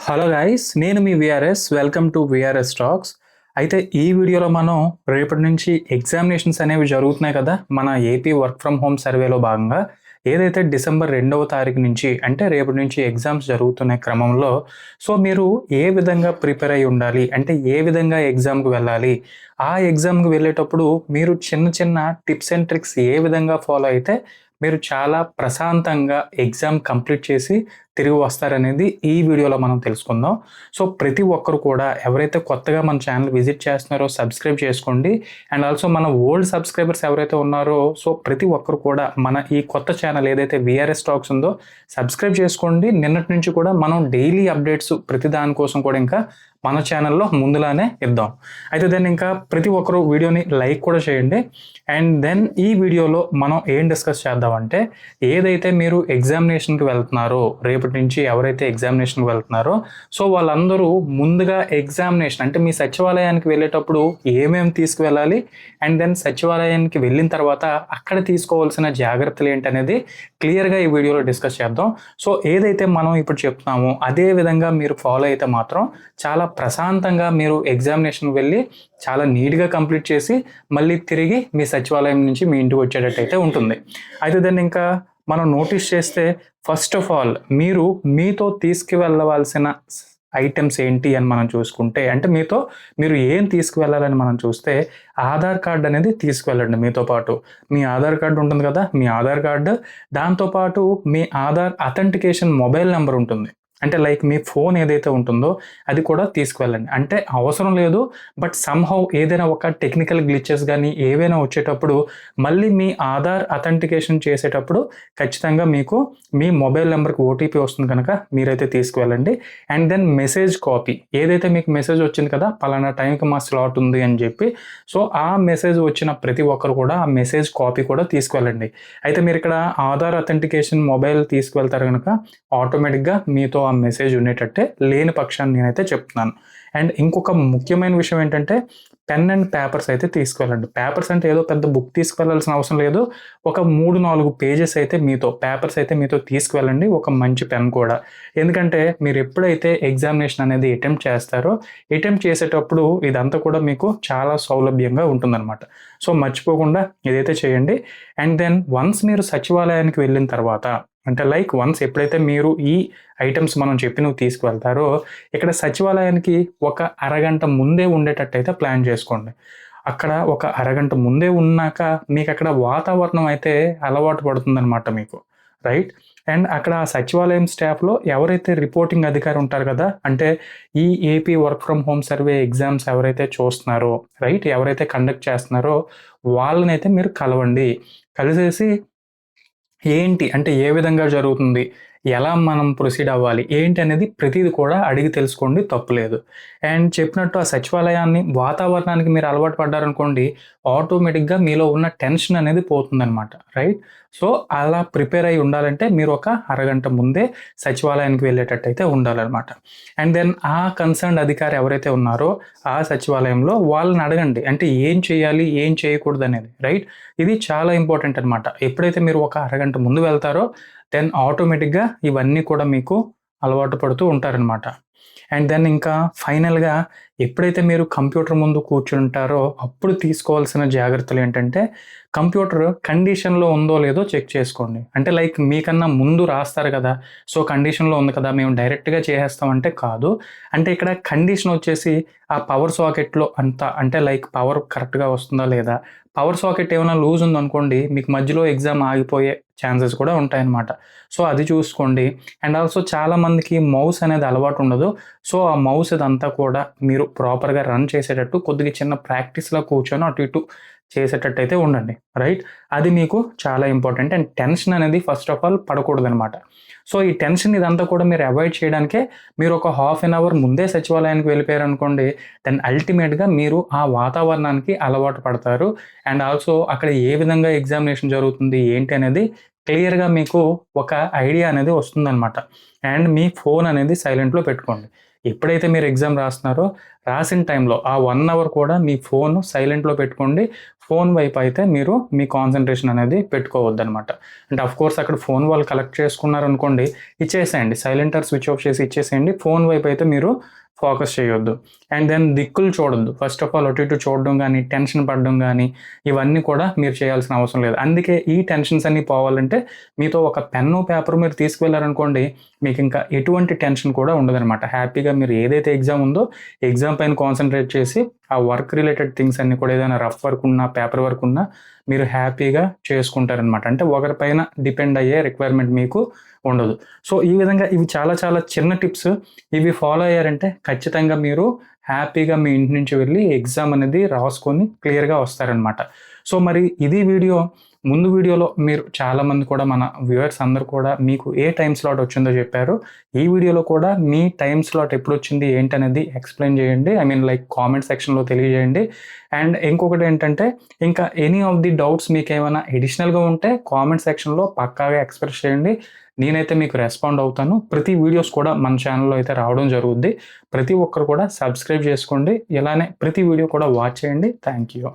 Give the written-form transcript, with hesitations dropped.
Hello guys, నేను మీ VRS. Welcome to VRS talks. అయితే ఈ వీడియోలో మనం రేపటి నుంచి ఎగ్జామినేషన్స్ అనేవి జరుగుతున్నాయి కదా. మన ఏపీ వర్క్ ఫ్రమ్ హోమ్ సర్వేలో భాగంగా ఏదైతే డిసెంబర్ 2వ తారీఖు నుంచి అంటే రేపటి నుంచి ఎగ్జామ్స్ జరుగుతున్న క్రమంలో మీరు ఏ విధంగా ప్రిపేర్ అయి ఉండాలి, అంటే ఏ విధంగా ఎగ్జామ్కి వెళ్ళాలి, ఆ ఎగ్జామ్కి వెళ్ళేటప్పుడు మీరు చిన్న చిన్న టిప్స్ అండ్ ట్రిక్స్ ఏ విధంగా ఫాలో అయితే మీరు చాలా ప్రశాంతంగా ఎగ్జామ్ కంప్లీట్ చేసి తిరిగి వస్తారనేది ఈ వీడియోలో మనం తెలుసుకుందాం. ప్రతి ఒక్కరు కూడా ఎవరైతే కొత్తగా మన ఛానల్ విజిట్ చేస్తున్నారో సబ్స్క్రైబ్ చేసుకోండి. అండ్ ఆల్సో మన ఓల్డ్ సబ్స్క్రైబర్స్ ఎవరైతే ఉన్నారో ప్రతి ఒక్కరు కూడా మన ఈ కొత్త ఛానల్ ఏదైతే విఆర్ఎస్ టాక్స్ ఉందో సబ్స్క్రైబ్ చేసుకోండి. నిన్నటి నుంచి కూడా మనం డైలీ అప్డేట్స్ ప్రతి దానికోసం కూడా ఇంకా మన ఛానల్లో ముందులానే ఇద్దాం. అయితే దెన్ ఇంకా ప్రతి ఒక్కరు వీడియోని లైక్ కూడా చేయండి. అండ్ దెన్ ఈ వీడియోలో మనం ఏం డిస్కస్ చేద్దామంటే, ఏదైతే మీరు ఎగ్జామినేషన్కి వెళ్తున్నారో రేపటి నుంచి ఎవరైతే ఎగ్జామినేషన్కి వెళ్తున్నారో వాళ్ళందరూ ముందుగా ఎగ్జామినేషన్ అంటే మీ సచివాలయానికి వెళ్ళేటప్పుడు ఏమేమి తీసుకువెళ్ళాలి, అండ్ దెన్ సచివాలయానికి వెళ్ళిన తర్వాత అక్కడ తీసుకోవాల్సిన జాగ్రత్తలు ఏంటనేది క్లియర్గా ఈ వీడియోలో డిస్కస్ చేద్దాం. ఏదైతే మనం ఇప్పుడు చెప్తున్నామో అదే విధంగా మీరు ఫాలో అయితే మాత్రం చాలా ప్రశాంతంగా మీరు ఎగ్జామినేషన్ వెళ్ళి చాలా నీట్గా కంప్లీట్ చేసి మళ్ళీ తిరిగి మీ సచివాలయం నుంచి మీ ఇంటికి వచ్చేటట్టయితే ఉంటుంది. అయితే దాన్ని ఇంకా మనం నోటీస్ చేస్తే, ఫస్ట్ ఆఫ్ ఆల్ మీరు మీతో తీసుకువెళ్ళవలసిన ఐటమ్స్ ఏంటి అని మనం చూసుకుంటే, అంటే మీరు ఏం తీసుకువెళ్ళాలని మనం చూస్తే ఆధార్ కార్డు అనేది తీసుకువెళ్ళండి. మీతో పాటు మీ ఆధార్ కార్డు ఉంటుంది కదా, మీ ఆధార్ కార్డు, దాంతోపాటు మీ ఆధార్ అథెంటికేషన్ మొబైల్ నెంబర్ ఉంటుంది. అంటే లైక్ మీ ఫోన్ ఏదైతే ఉంటుందో అది కూడా తీసుకువెళ్ళండి. అంటే అవసరం లేదు, బట్ సమ్హౌ ఏదైనా ఒక టెక్నికల్ గ్లిచెస్ కానీ ఏవైనా వచ్చేటప్పుడు మళ్ళీ మీ ఆధార్ అథెంటికేషన్ చేసేటప్పుడు ఖచ్చితంగా మీకు మీ మొబైల్ నెంబర్కి ఓటీపీ వస్తుంది కనుక మీరైతే తీసుకువెళ్ళండి. అండ్ దెన్ మెసేజ్ కాపీ, ఏదైతే మీకు మెసేజ్ వచ్చింది కదా పలానా టైంకి మా స్లాట్ ఉంది అని చెప్పి, ఆ మెసేజ్ వచ్చిన ప్రతి ఒక్కరు కూడా ఆ మెసేజ్ కాపీ కూడా తీసుకువెళ్ళండి. అయితే మీరు ఇక్కడ ఆధార్ అథెంటికేషన్ మొబైల్ తీసుకువెళ్తారు కనుక ఆటోమేటిక్గా మీతో ఆ మెసేజ్ ఉండేటట్టే, లేని పక్షాన్ని నేనైతే చెప్తున్నాను. అండ్ ఇంకొక ముఖ్యమైన విషయం ఏంటంటే, పెన్ అండ్ పేపర్స్ అయితే తీసుకువెళ్ళండి. పేపర్స్ అంటే ఏదో పెద్ద బుక్ తీసుకువెళ్ళాల్సిన అవసరం లేదు. ఒక 3-4 పేజెస్ అయితే పేపర్స్ అయితే మీతో తీసుకువెళ్ళండి. ఒక మంచి పెన్ కూడా. ఎందుకంటే మీరు ఎప్పుడైతే ఎగ్జామినేషన్ అనేది అటెంప్ట్ చేసేటప్పుడు ఇదంతా కూడా మీకు చాలా సౌలభ్యంగా ఉంటుందన్నమాట. మర్చిపోకుండా ఇదైతే చేయండి. అండ్ దెన్ వన్స్ మీరు సచివాలయానికి వెళ్ళిన తర్వాత, అంటే లైక్ వన్స్ ఎప్పుడైతే మీరు ఈ ఐటమ్స్ మనం చెప్పినవి తీసుకువెళ్తారో, ఇక్కడ సచివాలయానికి ఒక అరగంట ముందే ఉండేటట్టయితే ప్లాన్ చేసుకోండి. అక్కడ ఒక అరగంట ముందే ఉన్నాక మీకు అక్కడ వాతావరణం అయితే అలవాటు పడుతుందన్నమాట మీకు, రైట్? అండ్ అక్కడ సచివాలయం స్టాఫ్లో ఎవరైతే రిపోర్టింగ్ అధికారి ఉంటారు కదా, అంటే ఈ AP work from home survey exams ఎవరైతే చూస్తున్నారో, రైట్, ఎవరైతే కండక్ట్ చేస్తున్నారో వాళ్ళనైతే మీరు కలవండి. కలిసేసి ఏంటి అంటే ఏ విధంగా జరుగుతుంది, ఎలా మనం ప్రొసీడ్ అవ్వాలి ఏంటి అనేది ప్రతిదీ కూడా అడిగి తెలుసుకోండి, తప్పులేదు. అండ్ చెప్పినట్టు ఆ సచివాలయాన్ని వాతావరణానికి మీరు అలవాటు పడ్డారనుకోండి, ఆటోమేటిక్గా మీలో ఉన్న టెన్షన్ అనేది పోతుందన్నమాట, రైట్? అలా ప్రిపేర్ అయి ఉండాలంటే మీరు ఒక అరగంట ముందే సచివాలయానికి వెళ్ళేటట్టయితే ఉండాలన్నమాట. అండ్ దెన్ ఆ కన్సర్న్డ్ అధికారి ఎవరైతే ఉన్నారో ఆ సచివాలయంలో వాళ్ళని అడగండి, అంటే ఏం చేయాలి ఏం చేయకూడదు అనేది, రైట్? ఇది చాలా ఇంపార్టెంట్ అనమాట. ఎప్పుడైతే మీరు ఒక అరగంట ముందు వెళ్తారో దెన్ ఆటోమేటిక్గా ఇవన్నీ కూడా మీకు అలవాటు పడుతూ ఉంటారనమాట. అండ్ దెన్ ఇంకా ఫైనల్గా ఎప్పుడైతే మీరు కంప్యూటర్ ముందు కూర్చుంటారో అప్పుడు తీసుకోవాల్సిన జాగ్రత్తలు ఏంటంటే, కంప్యూటర్ కండిషన్లో ఉందో లేదో చెక్ చేసుకోండి. అంటే లైక్ మీకన్నా ముందు రాస్తారు కదా, కండిషన్లో ఉంది కదా మేము డైరెక్ట్గా చేసేస్తామంటే కాదు. అంటే ఇక్కడ కండిషన్ వచ్చేసి ఆ పవర్ సాకెట్లో అంతా, అంటే లైక్ పవర్ కరెక్ట్గా వస్తుందా లేదా, పవర్ సాకెట్ ఏమైనా లూజ్ ఉందనుకోండి మీకు మధ్యలో ఎగ్జామ్ ఆగిపోయే ఛాన్సెస్ కూడా ఉంటాయన్నమాట. అది చూసుకోండి. అండ్ ఆల్సో చాలామందికి మౌస్ అనేది అలవాటు ఉండదు. ఆ మౌస్ ఇదంతా కూడా మీరు ప్రాపర్గా రన్ చేసేటట్టు కొద్దిగా చిన్న ప్రాక్టీస్లో కూర్చొని అటు ఇటు చేసేటట్టు అయితే ఉండండి, రైట్? అది మీకు చాలా ఇంపార్టెంట్. అండ్ టెన్షన్ అనేది ఫస్ట్ ఆఫ్ ఆల్ పడకూడదు అనమాట. ఈ టెన్షన్ ఇదంతా కూడా మీరు అవాయిడ్ చేయడానికే మీరు ఒక హాఫ్ అన్ అవర్ ముందే సచివాలయానికి వెళ్ళిపోయారు అనుకోండి, దెన్ అల్టిమేట్గా మీరు ఆ వాతావరణానికి అలవాటు పడతారు. అండ్ ఆల్సో అక్కడ ఏ విధంగా ఎగ్జామినేషన్ జరుగుతుంది ఏంటి అనేది క్లియర్గా మీకు ఒక ఐడియా అనేది వస్తుందన్నమాట. అండ్ మీ ఫోన్ అనేది సైలెంట్లో పెట్టుకోండి. ఎప్పుడైతే మీరు ఎగ్జామ్ రాస్తున్నారో రాసిన టైంలో ఆ 1 అవర్ కూడా మీ ఫోన్ సైలెంట్‌లో పెట్టుకోండి. ఫోన్ వైపు అయితే మీరు మీ కాన్సంట్రేషన్ అనేది పెట్టుకోవద్దనమాట. అంటే ఆఫ్‌కోర్స్ అక్కడ ఫోన్ వాళ్ళు కలెక్ట్ చేసుకున్నారనుకోండి, ఇచ్చేసేయండి. సైలెంటర్ స్విచ్ ఆఫ్ చేసి ఇచ్చేసేయండి. ఫోన్ వైపు అయితే మీరు ఫోకస్ చేయొద్దు. అండ్ దెన్ దిక్కులు చూడొద్దు. ఫస్ట్ ఆఫ్ ఆల్ అటు ఇటు చూడడం గానీ, టెన్షన్ పడడం గానీ, ఇవన్నీ కూడా మీరు చేయాల్సిన అవసరం లేదు. అందుకే ఈ టెన్షన్స్ అన్నీ పోవాలంటే మీతో ఒక పెన్ను, పేపరు మీరు తీసుకువెళ్లారనుకోండి, మీకింకా ఎటువంటి టెన్షన్ కూడా ఉండదనమాట. హ్యాపీగా మీరు ఏదైతే ఎగ్జామ్ ఉందో, ఎగ్జామ్ పైన కాన్సంట్రేట్ చేసి, ఆ వర్క్ రిలేటెడ్ థింగ్స్ అన్నీ కూడా ఏదైనా రఫ్ వర్క్ ఉన్నా, పేపర్ వర్క్ ఉన్నా మీరు హ్యాపీగా చేసుకుంటారనమాట. అంటే ఒకరిపైన డిపెండ్ అయ్యే రిక్వైర్మెంట్ మీకు ఉండదు. సో, ఈ విధంగా ఇవి చాలా చాలా చిన్న టిప్స్. ఇవి ఫాలో అయ్యారంటే ఖచ్చితంగా మీరు హ్యాపీగా మీ ఇంటి నుంచి వెళ్ళి ఎగ్జామ్ అనేది రాసుకొని క్లియర్‌గా వస్తారనమాట. సో, మరి ఇది వీడియో. ముందు వీడియోలో మీరు చాలామంది కూడా మన వ్యూవర్స్ అందరూ కూడా మీకు ఏ టైమ్ స్లాట్ వచ్చిందో చెప్పారు. ఈ వీడియోలో కూడా మీ టైమ్ స్లాట్ ఎప్పుడొచ్చింది ఏంటనేది ఎక్స్‌ప్లెయిన్ చేయండి. ఐ మీన్ లైక్ కామెంట్ సెక్షన్‌లో తెలియజేయండి. అండ్ ఇంకొకటేంటంటే ఇంకా ఎనీ ఆఫ్ ది డౌట్స్ మీకేమైనా అడిషనల్‌గా ఉంటే కామెంట్ సెక్షన్‌లో పక్కాగా ఎక్స్‌ప్రెస్ చేయండి. నేనైతే మీకు రెస్పాండ్ అవుతాను. ప్రతి వీడియోస్ కూడా మన ఛానెల్‌లో అయితే రావడం జరుగుద్ది. ప్రతి ఒక్కరు కూడా సబ్స్క్రైబ్ చేసుకోండి. ఇలానే ప్రతి వీడియో కూడా వాచ్ చేయండి. Thank you.